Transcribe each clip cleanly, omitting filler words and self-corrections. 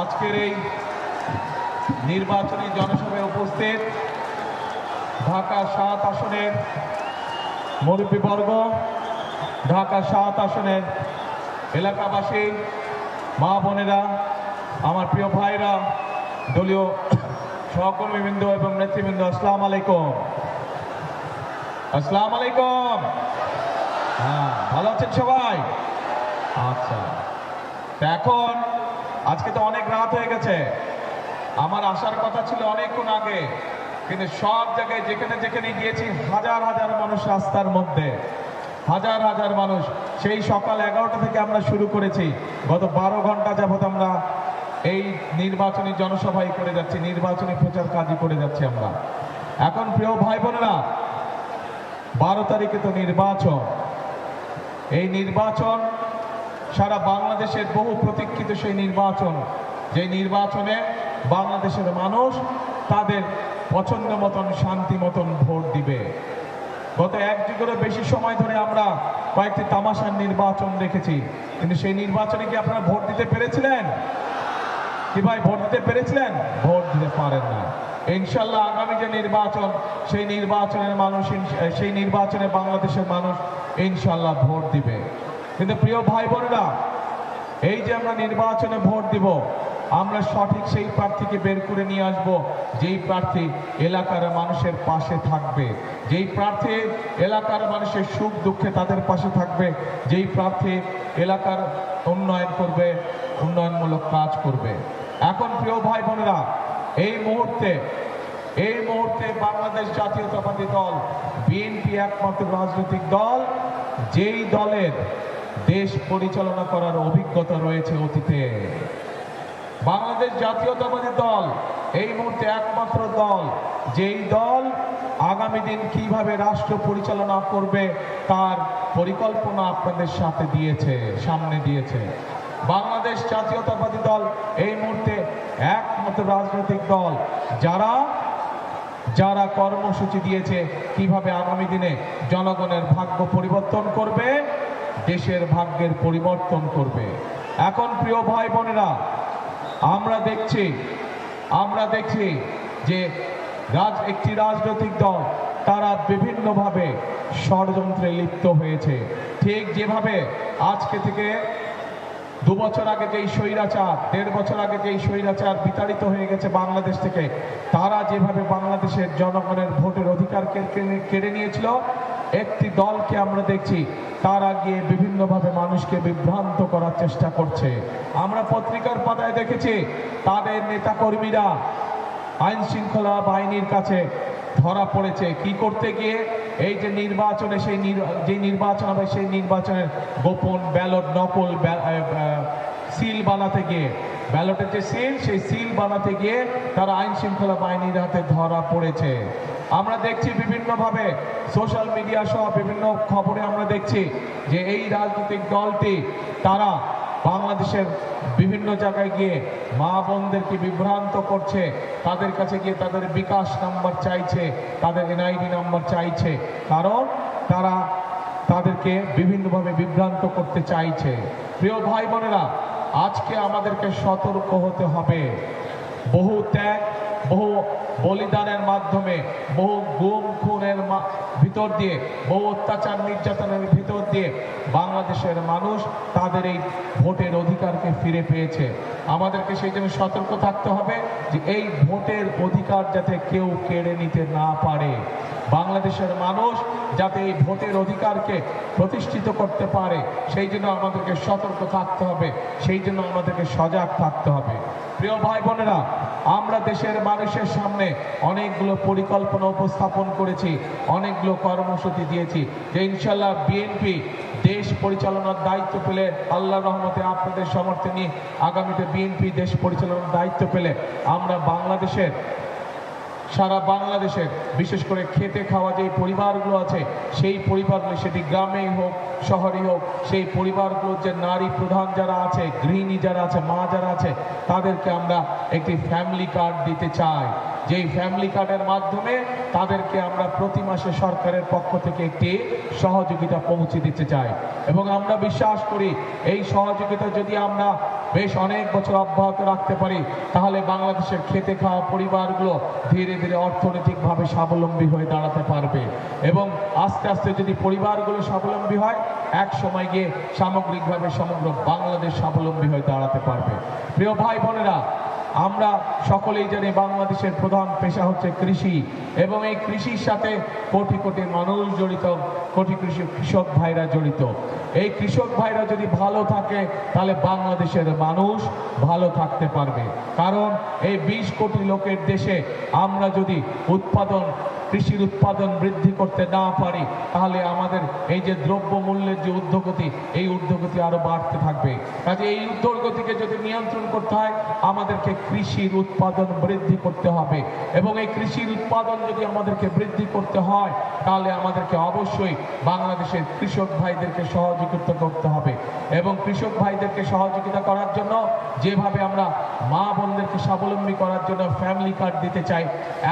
আজকের এই নির্বাচনী জনসভায় উপস্থিত ঢাকা ৭ আসনের মুরব্বীবর্গ, ঢাকা ৭ আসনের এলাকাবাসী, মা বোনেরা, আমার প্রিয় ভাইরা, দলীয় সহকর্মীবৃন্দ এবং নেতৃবৃন্দ, আসসালামু আলাইকুম। আসসালামু আলাইকুম। হ্যাঁ, ভালো আছেন সবাই? আচ্ছা, এখন আজকে তো অনেক রাত হয়ে গেছে। আমার আসার কথা ছিল অনেকক্ষণ আগে, কিন্তু সব জায়গায় যেখানে যেখানে গিয়েছি হাজার হাজার মানুষ রাস্তার মধ্যে, হাজার হাজার মানুষ। সেই সকাল 11টা থেকে আমরা শুরু করেছি, গত 12 ঘন্টা যাবত আমরা এই নির্বাচনী জনসভাই করে যাচ্ছি, নির্বাচনী প্রচার কাজই করে যাচ্ছি আমরা। এখন প্রিয় ভাই বোনেরা, 12 তারিখে তো নির্বাচন। এই নির্বাচন সারা বাংলাদেশের বহু প্রতীক্ষিত সেই নির্বাচন, যে নির্বাচনে বাংলাদেশের মানুষ তাদের পছন্দ মতন, শান্তি মতন ভোট দিবে। গত 1 যুগেরও বেশি সময় ধরে আমরা কয়েকটি তামাশার নির্বাচন দেখেছি, কিন্তু সেই নির্বাচনে কি আপনারা ভোট দিতে পেরেছিলেন? কি ভাই, ভোট দিতে পেরেছিলেন? ভোট দিতে পারেন না। ইনশাল্লাহ আগামী যে নির্বাচন, সেই নির্বাচনের মানুষ, সেই নির্বাচনে বাংলাদেশের মানুষ ইনশাল্লাহ ভোট দিবে। কিন্তু প্রিয় ভাই বোনেরা, এই যে আমরা নির্বাচনে ভোট দিব, আমরা সঠিক সেই প্রার্থীকে বের করে নিয়ে আসব, যেই প্রার্থী এলাকার মানুষের পাশে থাকবে, যেই প্রার্থী এলাকার মানুষের সুখ দুঃখে তাদের পাশে থাকবে, যেই প্রার্থী এলাকার উন্নয়ন করবে, উন্নয়নমূলক কাজ করবে। এখন প্রিয় ভাই বোনেরা, এই মুহূর্তে বাংলাদেশ জাতীয়তাবাদী দল বিএনপি একমাত্র রাজনৈতিক দল, যেই দলের দেশ পরিচালনা করার অভিজ্ঞতা রয়েছে অতীতে। বাংলাদেশ জাতীয়তাবাদী দল এই মুহূর্তে একমাত্র দল, যেই দল আগামী দিন কিভাবে রাষ্ট্র পরিচালনা করবে তার পরিকল্পনা আপনাদের সামনে দিয়েছে। বাংলাদেশ জাতীয়তাবাদী দল এই মুহূর্তে একমাত্র রাজনৈতিক দল যারা কর্মসূচি দিয়েছে কিভাবে আগামী দিনে জনগণের ভাগ্য পরিবর্তন করবে, দেশের ভাগ্যের পরিবর্তন করবে। এখন প্রিয় ভাই বোনেরা, আমরা দেখছি যে একটি রাজনৈতিক দল তারা বিভিন্নভাবে ষড়যন্ত্রে লিপ্ত হয়েছে। ঠিক যেভাবে আজকে থেকে 2 বছর আগে যেই স্বৈরাচার, 1.5 বছর আগে যেই স্বৈরাচার বিতাড়িত হয়ে গেছে বাংলাদেশ থেকে, তারা যেভাবে বাংলাদেশের জনগণের ভোটের অধিকারকে কেড়ে নিয়েছিল, একটি দলকে আমরা দেখছি তারা গিয়ে বিভিন্নভাবে মানুষকে বিভ্রান্ত করার চেষ্টা করছে। আমরা পত্রিকার পাতায় দেখেছি তাদের নেতাকর্মীরা আইন শৃঙ্খলা বাহিনীর কাছে ধরা পড়েছে। কি করতে গিয়ে? এই যে নির্বাচনে, যে নির্বাচন হবে সেই নির্বাচনের গোপন ব্যালট, নকল সিল বানাতে গিয়ে, ব্যালটের যে সেই সিল বানাতে গিয়ে তারা আইন শৃঙ্খলা বাহিনীর হাতে ধরা পড়েছে। আমরা দেখছি বিভিন্নভাবে সোশ্যাল মিডিয়া সহ বিভিন্ন খবরে আমরা দেখছি যে এই রাজনৈতিক দলটি তারা বাংলাদেশের বিভিন্ন জায়গায় গিয়ে মা বোনদেরকে বিভ্রান্ত করছে, তাদের কাছে গিয়ে তাদের বিকাশ নাম্বার চাইছে, তাদের এনআইডি নাম্বার চাইছে, কারণ তারা তাদেরকে বিভিন্নভাবে বিভ্রান্ত করতে চাইছে। প্রিয় ভাই বোনেরা, আজকে আমাদেরকে সতর্ক হতে হবে। বহু ত্যাগ, বহু বলিদানের মাধ্যমে, বহু গুম খুনের ভিতর দিয়ে, বহু অত্যাচার নির্যাতনের ভিতর দিয়ে বাংলাদেশের মানুষ তাদের এই ভোটের অধিকারকে ফিরে পেয়েছে। আমাদেরকে সেই জন্য সতর্ক থাকতে হবে যে এই ভোটের অধিকার যাতে কেউ কেড়ে নিতে না পারে, বাংলাদেশের মানুষ যাতে এই ভোটের অধিকারকে প্রতিষ্ঠিত করতে পারে, সেই জন্য আমাদেরকে সতর্ক থাকতে হবে, সেই জন্য আমাদেরকে সজাগ থাকতে হবে। প্রিয় ভাই বোনেরা, আমরা দেশের মানুষের সামনে অনেকগুলো পরিকল্পনা উপস্থাপন করেছি, অনেকগুলো কর্মসূচি দিয়েছি যে ইনশাল্লাহ বিএনপি দেশ পরিচালনার দায়িত্ব পেলে, আল্লাহর রহমতে আপনাদের সমর্থনে আগামীতে বিএনপি দেশ পরিচালনার দায়িত্ব পেলে আমরা সারা বাংলাদেশের বিশেষ করে খেতে খাওয়া যে পরিবারগুলো আছে, সেই পরিবারগুলো, সেটি গ্রামেই হোক, শহরে হোক, সেই পরিবারগুলোর যে নারী প্রধান যারা আছে, গৃহিণী যারা আছে, মা যারা আছে, তাদেরকে আমরা একটি ফ্যামিলি কার্ড দিতে চাই। যেই ফ্যামিলি কার্ডের মাধ্যমে তাদেরকে আমরা প্রতি মাসে সরকারের পক্ষ থেকে একটি সহযোগিতা পৌঁছে দিতে চাই। এবং আমরা বিশ্বাস করি এই সহযোগিতা যদি আমরা বেশ অনেক বছর অব্যাহত রাখতে পারি, তাহলে বাংলাদেশের খেতে খাওয়া পরিবারগুলো ধীরে ধীরে অর্থনৈতিকভাবে স্বাবলম্বী হয়ে দাঁড়াতে পারবে। এবং আস্তে আস্তে যদি পরিবারগুলো স্বাবলম্বী হয়, এক সময় গিয়ে সামগ্রিকভাবে সমগ্র বাংলাদেশ স্বাবলম্বী হয়ে দাঁড়াতে পারবে। প্রিয় ভাই বোনেরা, আমরা সকলেই জানি বাংলাদেশের প্রধান পেশা হচ্ছে কৃষি, এবং এই কৃষির সাথে কোটি কোটি মানুষ জড়িত, কোটি কৃষক ভাইরা জড়িত। এই কৃষক ভাইরা যদি ভালো থাকে, তাহলে বাংলাদেশের মানুষ ভালো থাকতে পারবে। কারণ এই 20 কোটি লোকের দেশে আমরা যদি কৃষির উৎপাদন বৃদ্ধি করতে না পারি, তাহলে আমাদের এই যে দ্রব্য মূল্যের যে ঊর্ধ্বগতি, এই ঊর্ধ্বগতি আরো বাড়তে থাকবে। কাজে এই ঊর্ধ্বগতিকে যদি নিয়ন্ত্রণ করতে হয়, আমাদেরকে কৃষির উৎপাদন বৃদ্ধি করতে হবে। এবং এই কৃষির উৎপাদন যদি আমাদেরকে বৃদ্ধি করতে হয়, তাহলে আমাদেরকে অবশ্যই বাংলাদেশের কৃষক ভাইদেরকে সহযোগিতা করতে হবে। এবং কৃষক ভাইদেরকে সহযোগিতা করার জন্য যেভাবে আমরা মা বোনদেরকে স্বাবলম্বী করার জন্য ফ্যামিলি কার্ড দিতে চাই,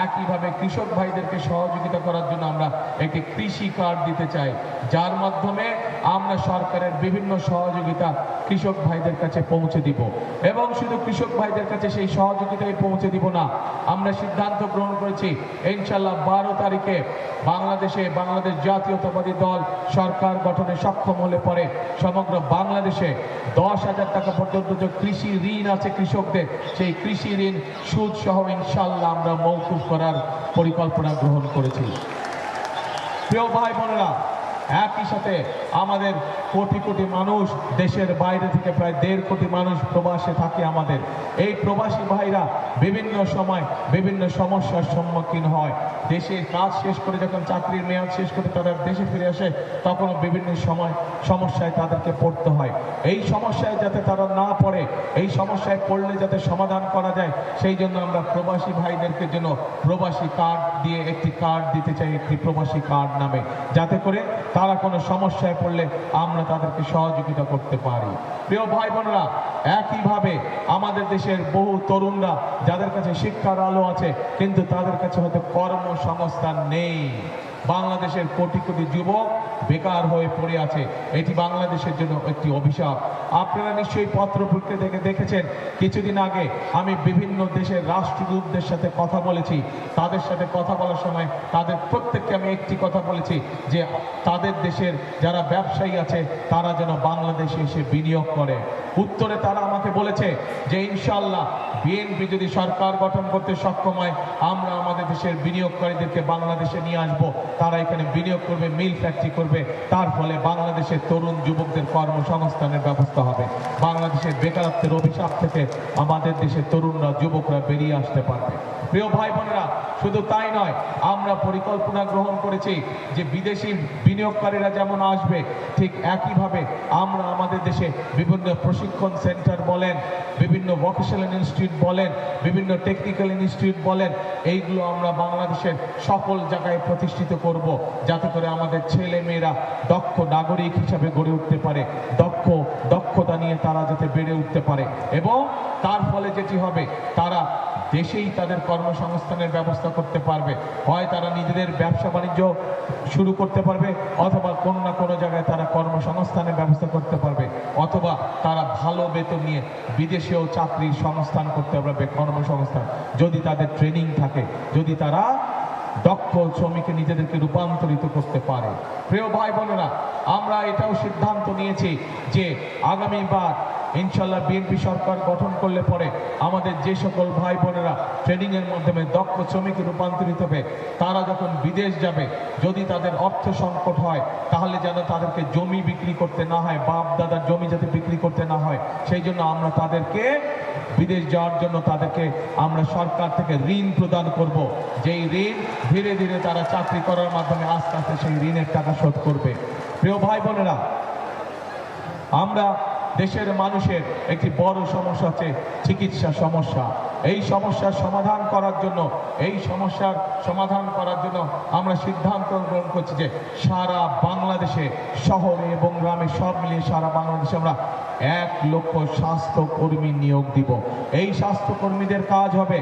একইভাবে কৃষক ভাইদেরকে সহযোগিতা করার জন্য আমরা একটি কৃষি কার্ড দিতে চাই, যার মাধ্যমে আমরা সরকারের বিভিন্ন সহযোগিতা কৃষক ভাইদের কাছে পৌঁছে দিব। এবং শুধু কৃষক ভাইদের কাছে সেই সহযোগিতাই পৌঁছে দিব না, আমরা সিদ্ধান্ত গ্রহণ করেছি ইনশাআল্লাহ 12 তারিখে বাংলাদেশ জাতীয়তাবাদী দল সরকার গঠনে সক্ষম হলে পরে সমগ্র বাংলাদেশে 10,000 টাকা পর্যন্ত যে কৃষি ঋণ আছে কৃষকদের, সেই কৃষি ঋণ সুদ সহ ইনশাআল্লাহ আমরা মওকুফ করার পরিকল্পনা গ্রহণ করেছি। প্রিয় ভাই বোনেরা, একই সাথে আমাদের কোটি কোটি মানুষ দেশের বাইরে থেকে, প্রায় 1.5 কোটি মানুষ প্রবাসে থাকে। আমাদের এই প্রবাসী ভাইরা বিভিন্ন সময় বিভিন্ন সমস্যার সম্মুখীন হয়। দেশে কাজ শেষ করে যখন চাকরির মেয়াদ শেষ করে তারা দেশে ফিরে আসে, তখনও বিভিন্ন সমস্যায় তাদেরকে পড়তে হয়। এই সমস্যায় যাতে তারা না পড়ে, এই সমস্যায় পড়লে যাতে সমাধান করা যায়, সেই জন্য আমরা প্রবাসী ভাইদেরকে জন্য প্রবাসী কার্ড দিয়ে একটি কার্ড দিতে চাই, একটি প্রবাসী কার্ড নামে, যাতে করে তারা কোনো সমস্যায় পড়লে আমরা তাদেরকে সহযোগিতা করতে পারি। প্রিয় ভাই বোনেরা, একইভাবে আমাদের দেশের বহু তরুণরা যাদের কাছে শিক্ষার আলো আছে, কিন্তু তাদের কাছে হয়তো কর্মসংস্থান নেই। বাংলাদেশের কোটি কোটি যুবক বেকার হয়ে পড়ে আছে। এটি বাংলাদেশের জন্য একটি অভিশাপ। আপনারা নিশ্চয়ই পত্রপত্রিকা থেকে দেখেছেন, কিছুদিন আগে আমি বিভিন্ন দেশের রাষ্ট্রদূতদের সাথে কথা বলেছি। তাদের সাথে কথা বলার সময় তাদের প্রত্যেককে আমি একটি কথা বলেছি, যে তাদের দেশের যারা ব্যবসায়ী আছে তারা যেন বাংলাদেশে এসে বিনিয়োগ করে। উত্তরে তারা আমাকে বলেছে যে ইনশাআল্লাহ বিএনপি যদি সরকার গঠন করতে সক্ষম হয়, আমরা আমাদের দেশের বিনিয়োগকারীদেরকে বাংলাদেশে নিয়ে আসবো, তারা এখানে বিনিয়োগ করবে, মিল ফ্যাক্টরি করবে, তার ফলে বাংলাদেশের তরুণ যুবকদের কর্মসংস্থানের ব্যবস্থা হবে। বাংলাদেশের বেকারত্বের অভিশাপ থেকে আমাদের দেশের তরুণরা, যুবকরা বেরিয়ে আসতে পারবে। প্রিয় ভাই বোনেরা, শুধু তাই নয়, আমরা পরিকল্পনা গ্রহণ করেছি যে বিদেশি বিনিয়োগকারীরা যেমন আসবে, ঠিক একইভাবে আমরা আমাদের দেশে বিভিন্ন প্রশিক্ষণ সেন্টার বলেন, বিভিন্ন ভোকেশনাল ইনস্টিটিউট বলেন, বিভিন্ন টেকনিক্যাল ইনস্টিটিউট বলেন, এইগুলো আমরা বাংলাদেশের সকল জায়গায় প্রতিষ্ঠিত করব, যাতে করে আমাদের ছেলে মেয়েরা দক্ষ নাগরিক হিসাবে গড়ে উঠতে পারে, দক্ষতা নিয়ে তারা যাতে বেড়ে উঠতে পারে। এবং তার ফলে যেটি হবে, তারা দেশেই তাদের কর্মসংস্থানের ব্যবস্থা করতে পারবে। হয় তারা নিজেদের ব্যবসা বাণিজ্য শুরু করতে পারবে, অথবা কোনো না কোনো জায়গায় তারা কর্মসংস্থানের ব্যবস্থা করতে পারবে, অথবা তারা ভালো বেতন নিয়ে বিদেশেও চাকরির সংস্থান করতে পারবে, কর্মসংস্থান, যদি তাদের ট্রেনিং থাকে, যদি তারা দক্ষ শ্রমিকে নিজেদেরকে রূপান্তরিত করতে পারে। প্রিয় ভাই বোনেরা, আমরা এটাও সিদ্ধান্ত নিয়েছি যে আগামীবার ইনশাআল্লাহ বিএনপি সরকার গঠন করলে পরে আমাদের যে সকল ভাই বোনেরা ট্রেনিং এর মাধ্যমে দক্ষ শ্রমিকে রূপান্তরিত হবে, তারা যখন বিদেশ যাবে, যদি তাদের অর্থ সংকট হয়, তাহলে যেন তাদেরকে জমি বিক্রি করতে না হয়, বাপ দাদার জমি যাতে বিক্রি করতে না হয়, সেই জন্য আমরা তাদেরকে বিদেশ যাওয়ার জন্য তাদেরকে আমরা সরকার থেকে ঋণ প্রদান করব, যেই ঋণ ধীরে ধীরে তারা চাকরি করার মাধ্যমে আস্তে আস্তে সেই ঋণের টাকা শোধ করবে। প্রিয় ভাই বোনেরা, আমরা দেশের মানুষের একটি বড় সমস্যা হচ্ছে চিকিৎসা সমস্যা। এই সমস্যার সমাধান করার জন্য আমরা সিদ্ধান্ত গ্রহণ করছি যে সারা বাংলাদেশে শহরে এবং গ্রামে সব মিলিয়ে সারা বাংলাদেশে আমরা 1 লক্ষ স্বাস্থ্যকর্মী নিয়োগ দিব। এই স্বাস্থ্যকর্মীদের কাজ হবে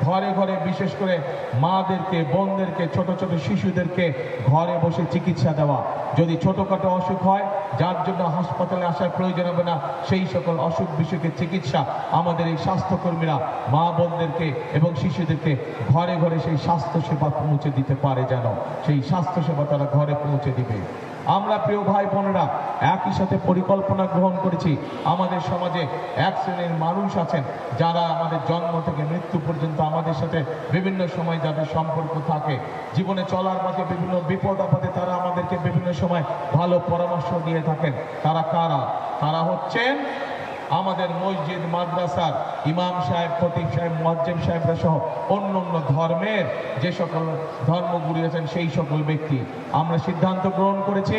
ঘরে ঘরে, বিশেষ করে মাদেরকে, বোনদেরকে, ছোট ছোট শিশুদেরকে ঘরে বসে চিকিৎসা দেওয়া। যদি ছোটখাটো অসুখ হয় যার জন্য হাসপাতালে আসার প্রয়োজন হবে না, সেই সকল অসুখ বিসুখের চিকিৎসা আমাদের এই স্বাস্থ্যকর্মীরা মা বোনদেরকে এবং শিশুদেরকে ঘরে ঘরে সেই স্বাস্থ্যসেবা পৌঁছে দিতে পারে, যেন সেই স্বাস্থ্যসেবা তারা ঘরে পৌঁছে দিবে। আমরা প্রিয় ভাই বোনেরা একই সাথে পরিকল্পনা গ্রহণ করেছি। আমাদের সমাজে এক শ্রেণীর মানুষ আছেন যারা আমাদের জন্ম থেকে মৃত্যু পর্যন্ত আমাদের সাথে বিভিন্ন সময় যাদের সম্পর্ক থাকে, জীবনে চলার পথে বিভিন্ন বিপদ আপদে তারা আমাদেরকে বিভিন্ন সময় ভালো পরামর্শ দিয়ে থাকেন। তারা কারা? তারা হচ্ছেন আমাদের মসজিদ মাদ্রাসার ইমাম সাহেব, খতিব সাহেব, মুয়াজ্জিম সাহেবরা সহ অন্য অন্য ধর্মের যে সকল ধর্মগুরু আছেন সেই সকল ব্যক্তি। আমরা সিদ্ধান্ত গ্রহণ করেছি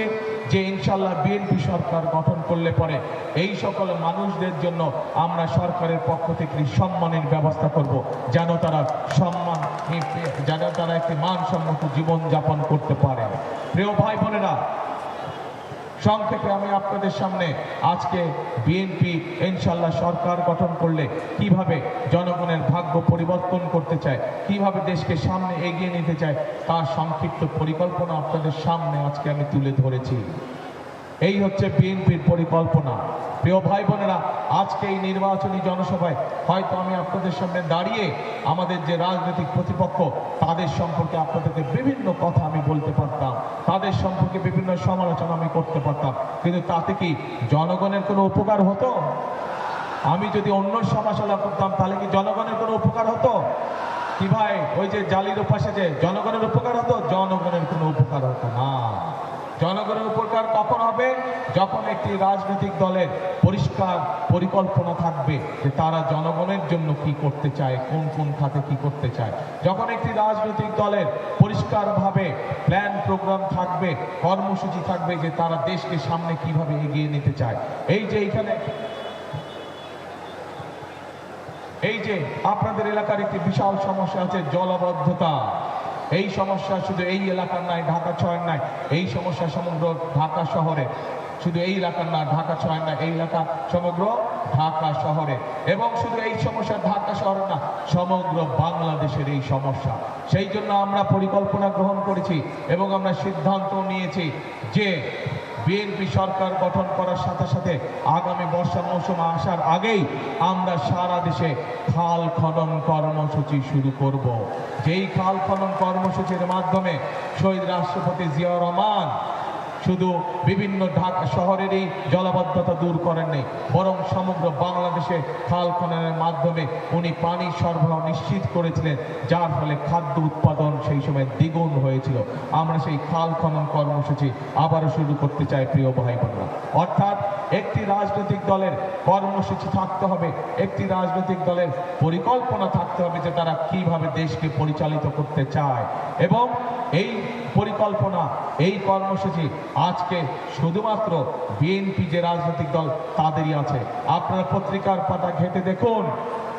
যে ইনশাল্লাহ বিএনপি সরকার গঠন করলে পরে এই সকল মানুষদের জন্য আমরা সরকারের পক্ষ থেকে সম্মানের ব্যবস্থা করব, যেন তারা একটি মানসম্মত জীবন যাপন করতে পারে। প্রিয় ভাই বোনেরা, সংক্ষেপে আমি আপনাদের সামনে আজকে বিএনপি ইনশাল্লাহ সরকার গঠন করলে কিভাবে জনগণের ভাগ্য পরিবর্তন করতে চায়, কিভাবে দেশকে সামনে এগিয়ে নিতে চায়, তার সংক্ষিপ্ত পরিকল্পনা আপনাদের সামনে আজকে আমি তুলে ধরেছি। এই হচ্ছে বিএনপির পরিকল্পনা। প্রিয় ভাই বোনেরা, আজকে এই নির্বাচনী জনসভায় হয়তো আমি আপনাদের সামনে দাঁড়িয়ে আমাদের যে রাজনৈতিক প্রতিপক্ষ তাদের সম্পর্কে আপনাদেরকে বিভিন্ন কথা আমি বলতে পারতাম, তাদের সম্পর্কে বিভিন্ন সমালোচনা আমি করতে পারতাম, কিন্তু তাতে কি জনগণের কোনো উপকার হতো? আমি যদি অন্য সমালোচনা করতাম তাহলে কি জনগণের কোনো উপকার হতো? কি ভাই, ওই যে জালির উপাসে যে জনগণের উপকার হতো? জনগণের কোনো উপকার হতো না। জনগণের উপকার কখন হবে? যখন একটি রাজনৈতিক দলের পরিষ্কার পরিকল্পনা থাকবে যে তারা জনগণের জন্য কি করতে চায়, কোন কোন খাতে কি করতে চায়। যখন একটি রাজনৈতিক দলের পরিষ্কারভাবে প্ল্যান প্রোগ্রাম থাকবে, কর্মসূচি থাকবে যে তারা দেশকে সামনে কিভাবে এগিয়ে নিতে চায়। এই যে আপনাদের এলাকার একটি বিশাল সমস্যা আছে, জলাবদ্ধতা। এই সমস্যা শুধু এই এলাকার নয়, ঢাকা 6 নয়, এই সমস্যা সমগ্র ঢাকা শহরে। শুধু এই এলাকার না, ঢাকা 6 নয়, এই এলাকা সমগ্র ঢাকা শহরে। এবং শুধু এই সমস্যা ঢাকা শহরে না, সমগ্র বাংলাদেশের এই সমস্যা। সেই জন্য আমরা পরিকল্পনা গ্রহণ করেছি এবং আমরা সিদ্ধান্ত নিয়েছি যে বিএনপি সরকার গঠন করার সাথে সাথে আগামী বর্ষা মৌসুম আসার আগেই আমরা সারা দেশে খাল খনন কর্মসূচি শুরু করব। যেই খাল খনন কর্মসূচির মাধ্যমে শহীদ রাষ্ট্রপতি জিয়াউর রহমান শুধু বিভিন্ন ঢাকা শহরেরই জলাবদ্ধতা দূর করেননি, বরং সমগ্র বাংলাদেশে খাল খননের মাধ্যমে উনি পানি সরবরাহ নিশ্চিত করেছিলেন, যার ফলে খাদ্য উৎপাদন সেই সময় দ্বিগুণ হয়েছিল। আমরা সেই খাল খনন কর্মসূচি আবারও শুরু করতে চাই প্রিয় ভাই বোনেরা। অর্থাৎ একটি রাজনৈতিক দলের কর্মসূচি থাকতে হবে, একটি রাজনৈতিক দলের পরিকল্পনা থাকতে হবে যে তারা কিভাবে দেশকে পরিচালিত করতে চায়। এবং এই পরিকল্পনা, এই কর্মসূচি আজকে শুধুমাত্র বিএনপি যে রাজনৈতিক দল তাদেরই আছে। আপনারা পত্রিকার পাতা ঘেঁটে দেখুন,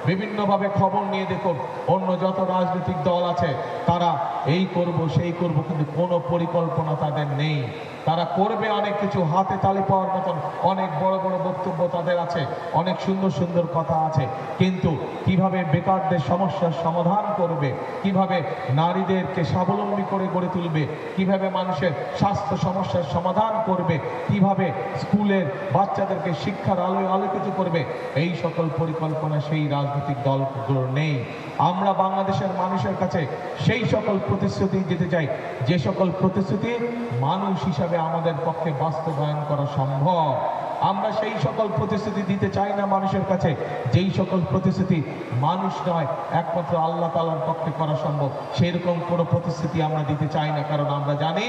বিভিন্নভাবে খবর নিয়ে দেখুন, অন্য যত রাজনৈতিক দল আছে তারা এই করব সেই করব, কিন্তু কোনো পরিকল্পনা তাদের নেই। তারা করবে অনেক কিছু, হাতে তালি পাওয়ার মতন অনেক বড় বড় বক্তব্য তাদের আছে, অনেক সুন্দর সুন্দর কথা আছে, কিন্তু কিভাবে বেকারদের সমস্যার সমাধান করবে, কিভাবে নারীদেরকে স্বাবলম্বী করে গড়ে তুলবে, কিভাবে মানুষের স্বাস্থ্য সমস্যার সমাধান করবে, কিভাবে স্কুলের বাচ্চাদেরকে শিক্ষার আলোয় আলোকিত করবে, এই সকল পরিকল্পনা সেই রাজনৈতিক দলগুলোর নেই। আমরা বাংলাদেশের মানুষের কাছে সেই সকল প্রতিশ্রুতি দিতে চাই যে সকল প্রতিশ্রুতি মানুষ হিসাবে আমাদের পক্ষে বাস্তবায়ন করা সম্ভব। আমরা সেই সকল প্রতিশ্রুতি দিতে চাই না মানুষের কাছে যেই সকল প্রতিশ্রুতি মানুষ নয় একমাত্র আল্লাহ তাআলার পক্ষে করা সম্ভব। সেরকম কোনো প্রতিশ্রুতি আমরা দিতে চাই না, কারণ আমরা জানি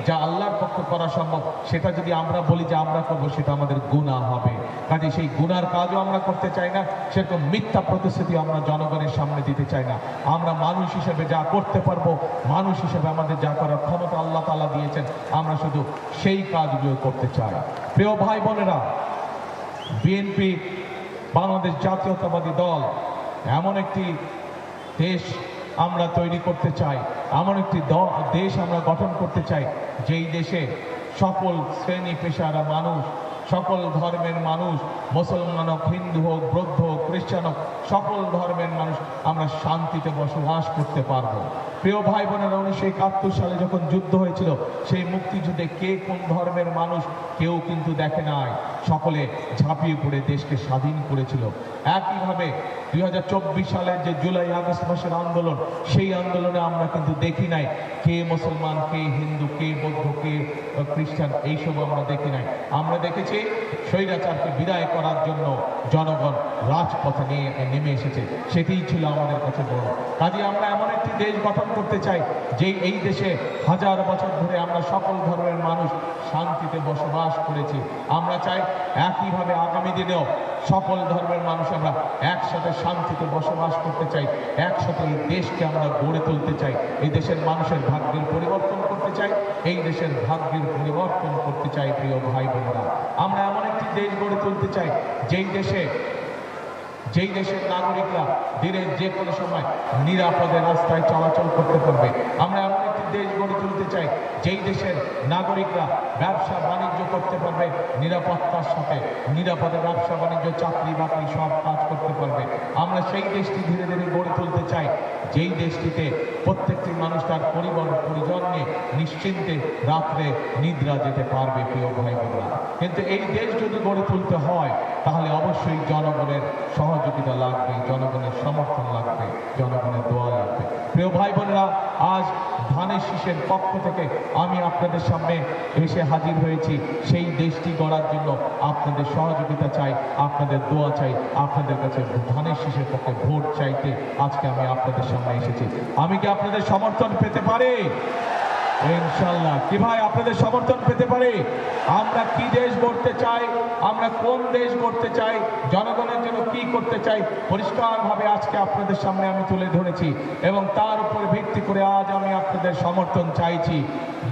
যা আল্লাহর পক্ষে করা সম্ভব সেটা যদি আমরা বলি যে আমরা করবো, সেটা আমাদের গুনাহ হবে। কাজে সেই গুনার কাজও আমরা করতে চাই না, সেরকম মিথ্যা প্রতিশ্রুতি আমরা জনগণের সামনে দিতে চাই না। আমরা মানুষ হিসেবে যা করতে পারবো, মানুষ হিসেবে আমাদের যা করার ক্ষমতা আল্লাহ তাআলা দিয়েছেন, আমরা শুধু সেই কাজগুলো করতে চাই। প্রিয় ভাই বোনেরা, বিএনপি বাংলাদেশ জাতীয়তাবাদী দল এমন একটি দেশ আমরা তৈরি করতে চাই, এমন একটি দেশ আমরা গঠন করতে চাই যেই দেশে সকল শ্রেণী পেশার মানুষ, সকল ধর্মের মানুষ, মুসলমান হোক, হিন্দু হোক, বৌদ্ধ হোক, খ্রিস্টান হোক, সকল ধর্মের মানুষ আমরা শান্তিতে বসবাস করতে পারবো। প্রিয় ভাই বোনেরা, 1971 সালে যখন যুদ্ধ হয়েছিল, সেই মুক্তিযুদ্ধে কে কোন ধর্মের মানুষ কেউ কিন্তু দেখে নাই, সকলে ঝাঁপিয়ে পড়ে দেশকে স্বাধীন করেছিল। একইভাবে 2024 সালের যে জুলাই আগস্ট মাসের আন্দোলন, সেই আন্দোলনে আমরা কিন্তু দেখি নাই কে মুসলমান, কে হিন্দু, কে বৌদ্ধ, কে খ্রিস্টান, এইসব আমরা দেখি নাই। আমরা দেখেছি স্বৈরাচারকে বিদায় করার জন্য জনগণ রাজপথে নিয়ে নেমে এসেছে, সেটিই ছিল আমাদের কাছে বড়। কাজে আমরা এমন একটি দেশ গঠন করতে চাই যে এই দেশে হাজার বছর ধরে আমরা সকল ধর্মের মানুষ শান্তিতে বসবাস করেছি। আমরা চাই একইভাবে আগামী দিনেও সকল ধর্মের মানুষ আমরা একসাথে শান্তিতে বসবাস করতে চাই, একসাথে এই দেশকে আমরা গড়ে তুলতে চাই, এই দেশের মানুষের ভাগ্যের পরিবর্তন করতে চাই, এই দেশের ভাগ্যের পরিবর্তন করতে চাই। প্রিয় ভাই বোনেরা, আমরা এমন একটি দেশ গড়ে তুলতে চাই যেই দেশের নাগরিকরা দিনের যে কোনো সময় নিরাপদে রাস্তায় চলাচল করতে পারবে। আমরা এমন একটি দেশ গড়ে তুলতে চাই যেই দেশের নাগরিকরা ব্যবসা বাণিজ্য করতে পারবে নিরাপত্তার সাথে, নিরাপদে ব্যবসা বাণিজ্য, চাকরি বাকরি সব কাজ করতে পারবে। আমরা সেই দেশটি ধীরে ধীরে গড়ে তুলতে চাই যেই দেশটিতে প্রত্যেকটি মানুষ তার পরিজন নিয়ে নিশ্চিন্তে রাত্রে নিদ্রা যেতে পারবে। প্রিয় ভাই বোনেরা, কিন্তু এই দেশ যদি গড়ে তুলতে হয় তাহলে অবশ্যই জনগণের সহযোগিতা লাগবে, জনগণের সমর্থন লাগবে, জনগণের দোয়া লাগবে। প্রিয় ভাই বোনেরা, আজ ধানের শীষের পক্ষ থেকে আমি আপনাদের সামনে এসে হাজির হয়েছি সেই দেশটি গড়ার জন্য। আপনাদের সহযোগিতা চাই, আপনাদের দোয়া চাই, আপনাদের কাছে ধানের শীষের পক্ষে ভোট চাইতে আজকে আমি আপনাদের সামনে এসেছি। আমি কি আপনাদের সমর্থন পেতে পারি? ইনশাল্লাহ। কি ভাই, আপনাদের সমর্থন পেতে পারি? আমরা কি দেশ গড়তে চাই, আমরা কোন দেশ গড়তে চাই, জনগণের জন্য কি করতে চাই, পরিষ্কারভাবে আজকে আপনাদের সামনে আমি তুলে ধরেছি এবং তার উপরে ভিত্তি করে আজ আমি আপনাদের সমর্থন চাইছি।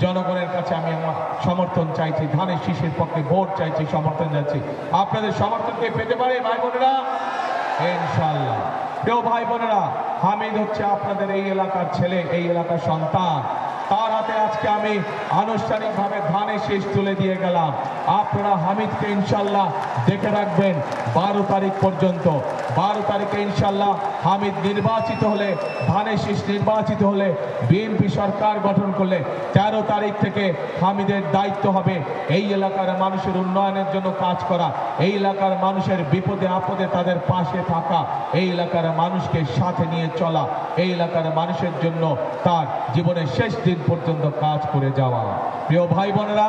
জনগণের কাছে আমি আমার সমর্থন চাইছি, ধানের শীষের পক্ষে ভোট চাইছি, সমর্থন চাইছি। আপনাদের সমর্থনকে পেতে পারে ভাই বোনেরা? ইনশাল্লাহ। প্রিয় ভাই বোনেরা, হামিদ হচ্ছে আপনাদের এই এলাকার ছেলে, এই এলাকার সন্তান। তার হাতে আজকে আমি আনুষ্ঠানিকভাবে ধানের শীষ তুলে দিয়ে গেলাম। আপনারা হামিদকে ইনশাল্লাহ দেখে রাখবেন 12 তারিখ পর্যন্ত। 12 তারিখে ইনশাল্লাহ হামিদ নির্বাচিত হলে, ধানের শীষ নির্বাচিত হলে, বিএনপি সরকার গঠন করলে 13 তারিখ থেকে হামিদের দায়িত্ব হবে এই এলাকার মানুষের উন্নয়নের জন্য কাজ করা, এই এলাকার মানুষের বিপদে আপদে তাদের পাশে থাকা, এই এলাকার মানুষকে সাথে নিয়ে চলা, এই এলাকার মানুষের জন্য তার জীবনের শেষ দিন পর্যন্ত কাজ করে যাওয়া। প্রিয় ভাই বোনেরা,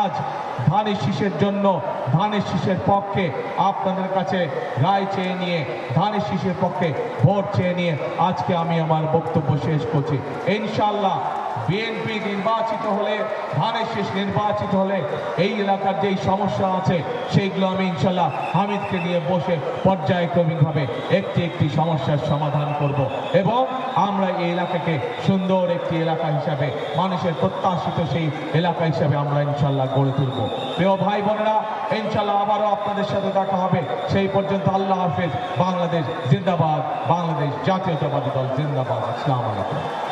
আজ ধানের শীষের জন্য, ধানের শীষের পক্ষে আপনাদের কাছে রায় চেয়ে নিয়ে, ধানের শীষের পক্ষে ভোট চেয়ে নিয়ে আজকে আমি আমার বক্তব্য শেষ করছি। ইনশাআল্লাহ বিএনপি নির্বাচিত হলে, ধানের শীষ নির্বাচিত হলে এই এলাকার যেই সমস্যা আছে সেইগুলো আমি ইনশাআল্লাহ হামিদকে নিয়ে বসে পর্যায়ক্রমিকভাবে একটি একটি সমস্যার সমাধান করব এবং আমরা এই এলাকাকে সুন্দর একটি এলাকা হিসাবে, মানুষের প্রত্যাশিত সেই এলাকা হিসাবে আমরা ইনশাআল্লাহ গড়ে তুলব। প্রিয় ভাই বোনেরা, ইনশাআল্লাহ আবারও আপনাদের সাথে দেখা হবে। সেই পর্যন্ত আল্লাহ হাফেজ। বাংলাদেশ জিন্দাবাদ, বাংলাদেশ জাতীয়তাবাদী দল জিন্দাবাদ। আসসালামু আলাইকুম।